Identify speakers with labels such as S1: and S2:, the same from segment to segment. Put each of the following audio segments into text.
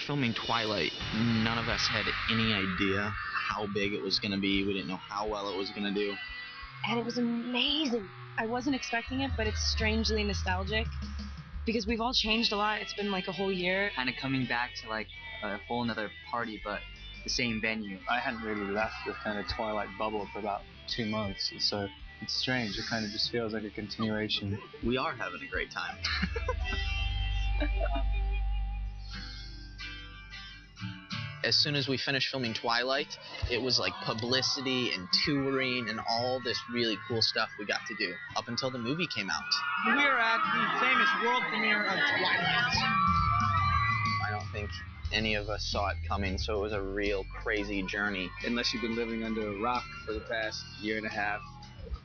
S1: filming Twilight, none of us had any idea how big it was going to be. We didn't know how well it was going to do.
S2: And it was amazing. I wasn't expecting it, but it's strangely nostalgic because we've all changed a lot. It's been like a whole year.
S3: Kind of coming back to like a whole nother party, but the same venue.
S4: I hadn't really left the kind of Twilight bubble for about 2 months, so it's strange. It kind of just feels like a continuation.
S1: We are having a great time. As soon as we finished filming Twilight, it was like publicity and touring and all this really cool stuff we got to do up until the movie came out.
S5: We're at the famous world premiere of Twilight.
S1: I don't think any of us saw it coming, so it was a real crazy journey.
S4: Unless you've been living under a rock for the past year and a half,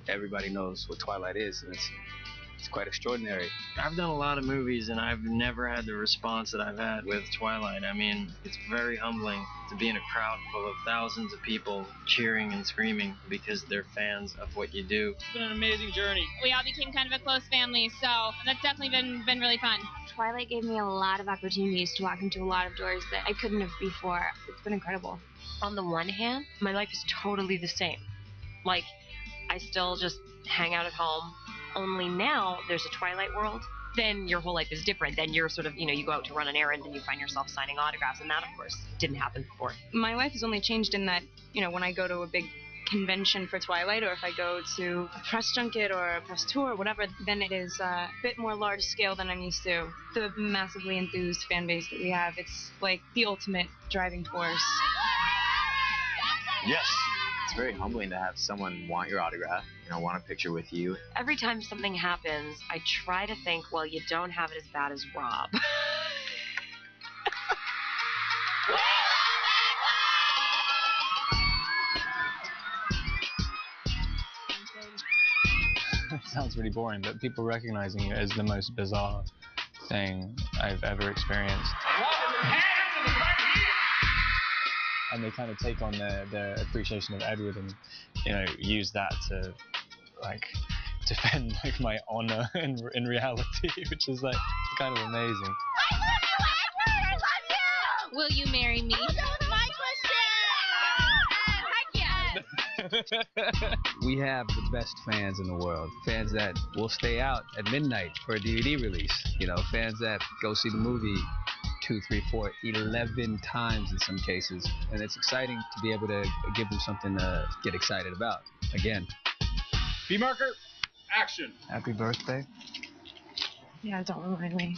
S4: everybody knows what Twilight is, and it's quite extraordinary.
S6: I've done a lot of movies, and I've never had the response that I've had with Twilight. I mean, it's very humbling to be in a crowd full of thousands of people cheering and screaming because they're fans of what you do.
S5: It's been an amazing journey.
S7: We all became kind of a close family, so that's definitely been really fun.
S2: Twilight gave me a lot of opportunities to walk into a lot of doors that I couldn't have before. It's been incredible.
S8: On the one hand, my life is totally the same. Like, I still just hang out at home. Only now there's a Twilight world. Then your whole life is different. Then you're sort of, you go out to run an errand and you find yourself signing autographs. And that, of course, didn't happen before.
S2: My life has only changed in that, when I go to a big convention for Twilight, or if I go to a press junket or a press tour or whatever, then it is a bit more large scale than I'm used to. The massively enthused fan base that we have, it's like the ultimate driving force.
S1: Yes. It's very humbling to have someone want your autograph, want a picture with you.
S8: Every time something happens, I try to think, well, you don't have it as bad as Rob.
S4: It sounds really boring, but people recognizing it as the most bizarre thing I've ever experienced. And they kind of take on their appreciation of Edward and, use that to, defend, my honor in reality, which is, kind of amazing.
S7: I love you! Will you marry me? That was my question! Heck yeah!
S9: We have the best fans in the world. Fans that will stay out at midnight for a DVD release. Fans that go see the movie 2, 3, 4, 11 times in some cases. And it's exciting to be able to give them something to get excited about. Again.
S5: B-marker, action.
S4: Happy birthday.
S2: Yeah, don't remind me.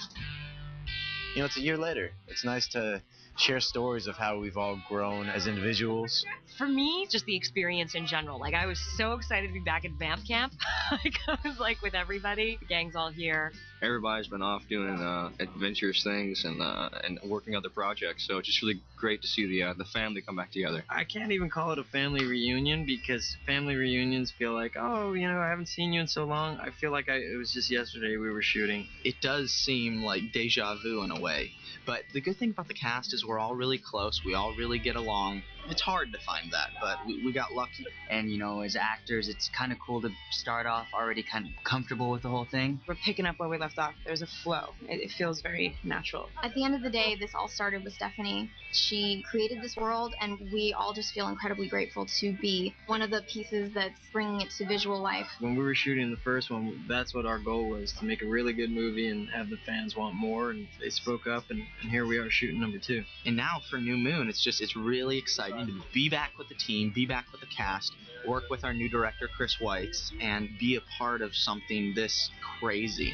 S1: It's a year later. It's nice to share stories of how we've all grown as individuals.
S8: For me, just the experience in general. I was so excited to be back at Vamp Camp. I was with everybody. The gang's all here.
S10: Everybody's been off doing adventurous things and working other projects, so it's just really great to see the family come back together.
S6: I can't even call it a family reunion because family reunions feel like, oh, I haven't seen you in so long. I feel like it was just yesterday we were shooting.
S1: It does seem like deja vu in a way, but the good thing about the cast is we're all really close. We all really get along. It's hard to find that, but we got lucky.
S3: And, as actors, it's kind of cool to start off already kind of comfortable with the whole thing.
S2: We're picking up where we left off. There's a flow. It feels very natural.
S7: At the end of the day, this all started with Stephanie. She created this world, and we all just feel incredibly grateful to be one of the pieces that's bringing it to visual life.
S6: When we were shooting the first one, that's what our goal was, to make a really good movie and have the fans want more, and they spoke up, and here we are shooting number 2.
S1: And now for New Moon, it's really exciting to be back with the team, be back with the cast, work with our new director, Chris Weitz, and be a part of something this crazy.